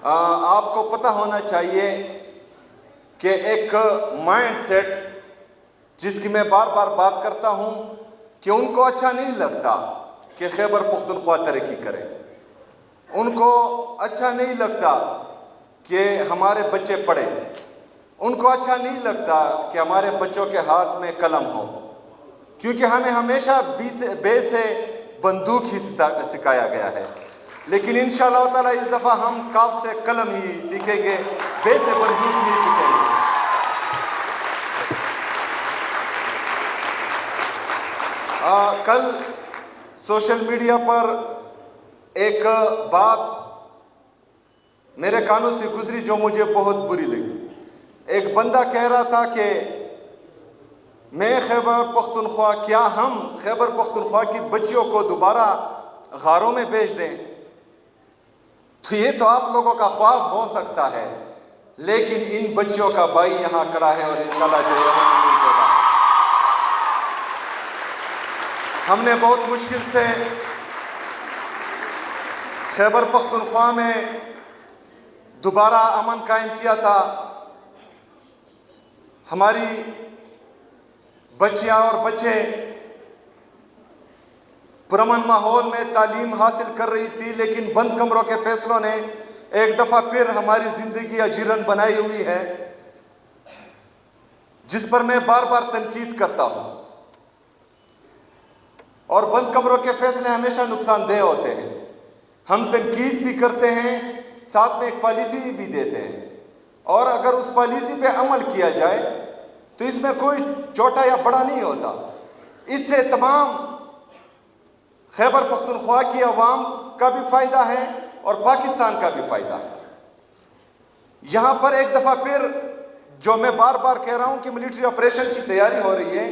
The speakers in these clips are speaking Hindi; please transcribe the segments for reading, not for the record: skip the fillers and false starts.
आपको पता होना चाहिए कि एक माइंड सेट जिसकी मैं बार बार बात करता हूं कि उनको अच्छा नहीं लगता कि खैबर पख्तूनख्वा तरक्की करे, उनको अच्छा नहीं लगता कि हमारे बच्चे पढ़ें, उनको अच्छा नहीं लगता कि हमारे बच्चों के हाथ में कलम हो, क्योंकि हमें हमेशा बे से बंदूक ही सिखाया गया है। लेकिन इंशाअल्लाह ताला इस दफ़ा हम काफ से कलम ही सीखेंगे, बे से बंदूक नहीं सीखेंगे। कल सोशल मीडिया पर एक बात मेरे कानों से गुजरी जो मुझे बहुत बुरी लगी। एक बंदा कह रहा था कि मैं खैबर पख्तूनख्वा, क्या हम खैबर पख्तूनख्वा की बच्चियों को दोबारा गारों में भेज दें? तो ये तो आप लोगों का ख्वाब हो सकता है, लेकिन इन बच्चियों का भाई यहां खड़ा है और इंशाल्लाह जो है नहीं देगा। हमने बहुत मुश्किल से खैबर पख्तूनख्वा में दोबारा अमन कायम किया था। हमारी बच्चियां और बच्चे पुरअमन माहौल में तालीम हासिल कर रही थी, लेकिन बंद कमरों के फैसलों ने एक दफा फिर हमारी जिंदगी अजीरन बनाई हुई है, जिस पर मैं बार बार तनकीद करता हूं। और बंद कमरों के फैसले हमेशा नुकसानदेह होते हैं। हम तनकीद भी करते हैं, साथ में एक पॉलिसी भी देते हैं, और अगर उस पॉलिसी पे अमल किया जाए तो इसमें कोई छोटा या बड़ा नहीं होता। इससे तमाम खैबर पख्तूनख्वा की अवाम का भी फायदा है और पाकिस्तान का भी फायदा है। यहां पर एक दफा फिर जो मैं बार बार कह रहा हूं कि मिलिट्री ऑपरेशन की तैयारी हो रही है,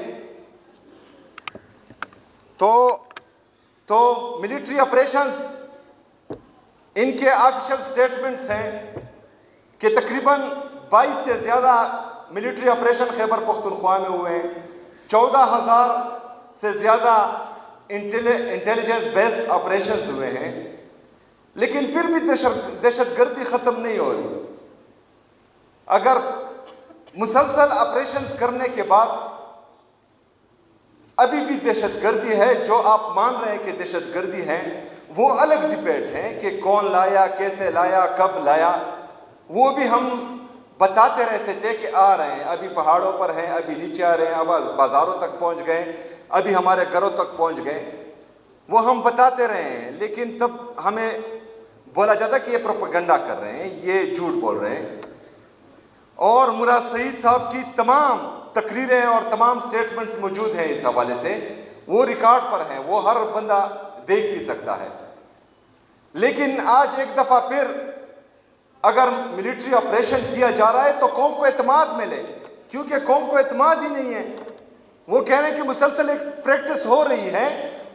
तो मिलिट्री ऑपरेशंस, इनके ऑफिशियल स्टेटमेंट्स हैं कि तकरीबन 22 से ज्यादा मिलिट्री ऑपरेशन खैबर पख्तूनख्वा में हुए हैं। 14,000 से ज्यादा इंटेलिजेंस बेस्ड ऑपरेशंस हुए हैं, लेकिन फिर भी दहशतगर्दी खत्म नहीं हो रही। अगर मुसलसल ऑपरेशंस करने के बाद अभी भी दहशतगर्दी है, जो आप मान रहे हैं कि दहशतगर्दी है, वो अलग डिबेट है कि कौन लाया, कैसे लाया, कब लाया। वो भी हम बताते रहते थे कि आ रहे हैं, अभी पहाड़ों पर हैं, अभी नीचे आ रहे हैं, अब बाजारों तक पहुंच गए, अभी हमारे घरों तक पहुंच गए। वो हम बताते रहे हैं, लेकिन तब हमें बोला जाता कि ये प्रोपेगेंडा कर रहे हैं, ये झूठ बोल रहे हैं। और मुराद सईद साहब की तमाम तकरीरें और तमाम स्टेटमेंट्स मौजूद हैं इस हवाले से, वो रिकॉर्ड पर हैं, वो हर बंदा देख भी सकता है। लेकिन आज एक दफा फिर अगर मिलिट्री ऑपरेशन किया जा रहा है तो कौम को एतमाद मिले, क्योंकि कौम को एतमाद ही नहीं है। वो कह रहे हैं कि मुसलसल एक प्रैक्टिस हो रही है,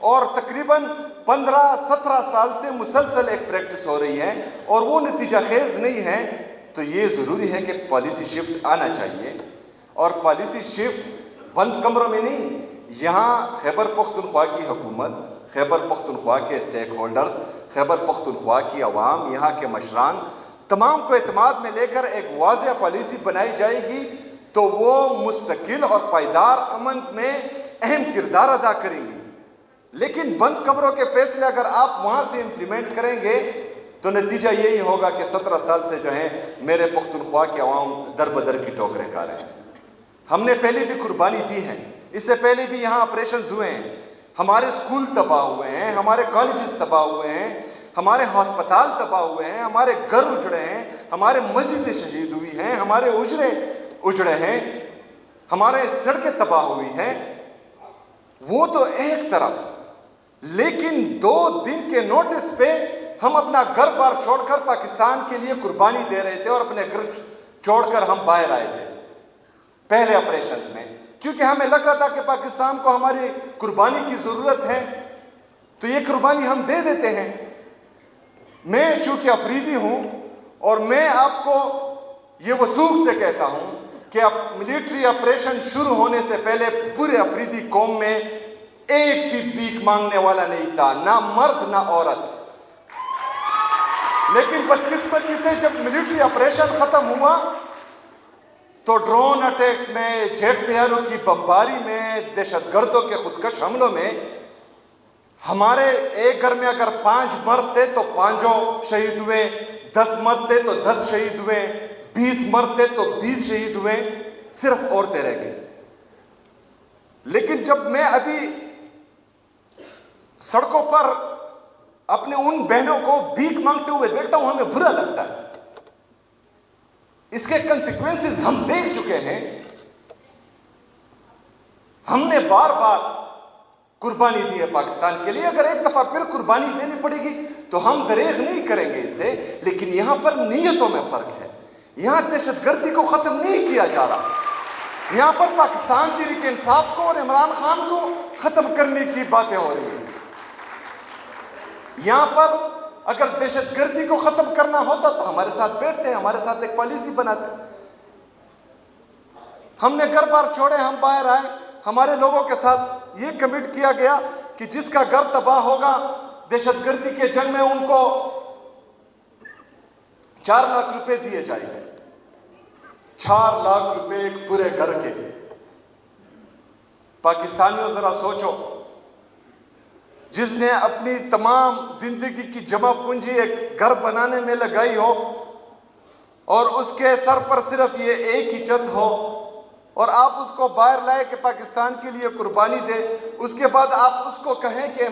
और तकरीबन 15-17 साल से मुसलसल एक प्रैक्टिस हो रही है, और वो नतीजा खेज नहीं है। तो ये जरूरी है कि पॉलिसी शिफ्ट आना चाहिए, और पॉलिसी शिफ्ट बंद कमरों में नहीं, यहाँ खैबर पख्तूनख्वा की हुकूमत, खैबर पख्तूनख्वा के स्टेक होल्डर्स, खैबर पख्तूनख्वा की अवाम, यहाँ के मशरान, तमाम को एतमाद में लेकर एक वाज़ेह पॉलिसी बनाई जाएगी, तो वो मुस्तकिल और पायदार अमन में अहम किरदार अदा करेंगी। लेकिन बंद कमरों के फैसले अगर आप वहाँ से इम्प्लीमेंट करेंगे तो नतीजा यही होगा कि 17 साल से जो है मेरे पख्तूनख्वा के अवाम दर बदर की ठोकरें खा रहे हैं। हमने पहले भी कुर्बानी दी है, इससे पहले भी यहाँ ऑपरेशन हुए हैं, हमारे स्कूल तबाह हुए हैं, हमारे कॉलेजेस तबाह हुए हैं, हमारे हस्पताल तबाह हुए हैं, हमारे घर उजड़े हैं, हमारे मस्जिदें शहीद हुई हैं, हमारे उजड़े हैं, हमारे सड़कें तबाह हुई हैं। वो तो एक तरफ, लेकिन 2 दिन के नोटिस पे हम अपना घर बार छोड़कर पाकिस्तान के लिए कुर्बानी दे रहे थे, और अपने घर छोड़कर हम बाहर आए थे पहले ऑपरेशंस में, क्योंकि हमें लग रहा था कि पाकिस्तान को हमारी कुर्बानी की जरूरत है, तो ये कुर्बानी हम दे देते हैं। मैं चूंकि अफरीदी हूं, और मैं आपको ये वसूख से कहता हूं कि अब मिलिट्री ऑपरेशन शुरू होने से पहले पूरे अफरीदी कौम में एक भी भीख मांगने वाला नहीं था, ना मर्द ना औरत। लेकिन बदकिस्मती से जब मिलिट्री ऑपरेशन खत्म हुआ तो ड्रोन अटैक्स में, जेट तैयारों की बमबारी में, दहशतगर्दों के खुदकश हमलों में हमारे एक घर में अगर 5 मर्द थे तो 5 शहीद हुए, 10 मर्द थे तो 10 शहीद हुए, 20 मर्द थे तो 20 शहीद हुए, सिर्फ औरतें रह गई। लेकिन जब मैं अभी सड़कों पर अपने उन बहनों को भीख मांगते हुए देखता हूं, हमें बुरा लगता है। इसके कंसिक्वेंसेस हम देख चुके हैं। हमने बार बार कुर्बानी दी है पाकिस्तान के लिए। अगर एक दफा फिर कुर्बानी देनी पड़ेगी तो हम दरेग नहीं करेंगे इससे। लेकिन यहां पर नीयतों में फर्क है। यहां दहशतगर्दी को खत्म नहीं किया जा रहा। यहां पर पाकिस्तान तहरीक इंसाफ को और इमरान खान को खत्म करने की बातें हो रही हैं। यहां पर अगर दहशतगर्दी को खत्म करना होता तो हमारे साथ बैठते, हमारे साथ एक पॉलिसी बनाते। हमने घर बार छोड़े, हम बाहर आए, हमारे लोगों के साथ ये कमिट किया गया कि जिसका घर तबाह होगा दहशतगर्दी के जंग में उनको 4 लाख रुपए दिए जाएंगे। 4 लाख रुपए एक पूरे घर के। पाकिस्तानियों जरा सोचो, जिसने अपनी तमाम जिंदगी की जमा पूंजी एक घर बनाने में लगाई हो और उसके सर पर सिर्फ ये एक ही छत हो और आप उसको बाहर लाए कि पाकिस्तान के लिए कुर्बानी दे, उसके बाद आप उसको कहें कि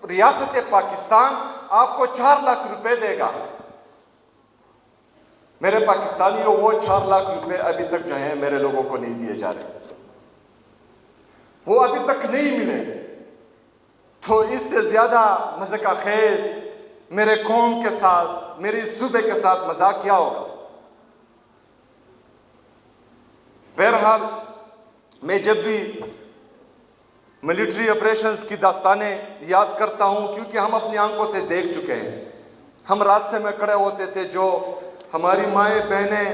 रियासत पाकिस्तान आपको 4 लाख रुपए देगा। मेरे पाकिस्तानियों, वो 4 लाख रुपए अभी तक जो है मेरे लोगों को नहीं दिए जा रहे, वो अभी तक नहीं मिले। तो इससे ज्यादा मज़े का खेज मेरे कौम के साथ, मेरी सूबे के साथ मजाक क्या होगा। बहरहाल, मैं जब भी मिलिट्री ऑपरेशंस की दास्तानें याद करता हूं, क्योंकि हम अपनी आंखों से देख चुके हैं। हम रास्ते में खड़े होते थे, जो हमारी माएँ बहनें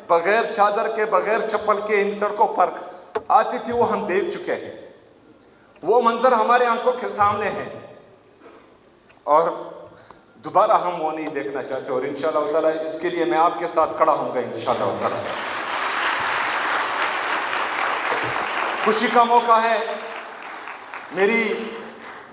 बगैर चादर के, बगैर चप्पल के इन सड़कों पर आती थी, वो हम देख चुके हैं। वो मंजर हमारे आंखों के सामने है और दोबारा हम वो नहीं देखना चाहते। और इंशाअल्लाह ताला इसके लिए मैं आपके साथ खड़ा होऊंगा इंशाअल्लाह ताला। खुशी का मौका है। मेरी